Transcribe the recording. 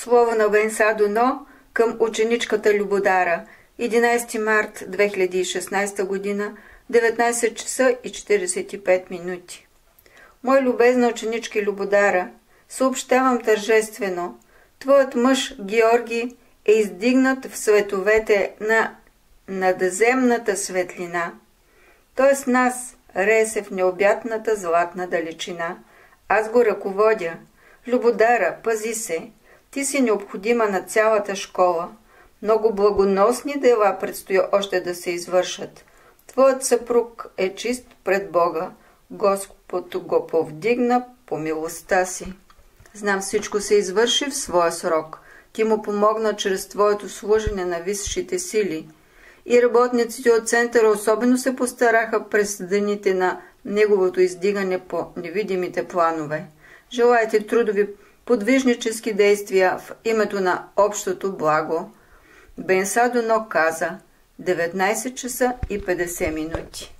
Слово на Венса Дуно към ученичката Любодара. 11 март 2016 година, 19 часа и 45 минути. Мой любезна ученички Любодара, съобщавам тържествено, твоят мъж Георги е издигнат в световете на надземната светлина. Той с нас ресе в необятната златна далечина. Аз го ръководя. Любодара, пази се. Ти си необходима на цялата школа. Много благоносни дела предстои още да се извършат. Твоят съпруг е чист пред Бога. Господ го повдигна по милостта си. Знам, всичко се извърши в своя срок. Ти му помогна чрез твоето служене на висшите сили. И работниците от центъра особено се постараха през дените на неговото издигане по невидимите планове. Желайте трудови подвижнически действия в името на общото благо. Венса Дуно каза 19 часа и 50 минути.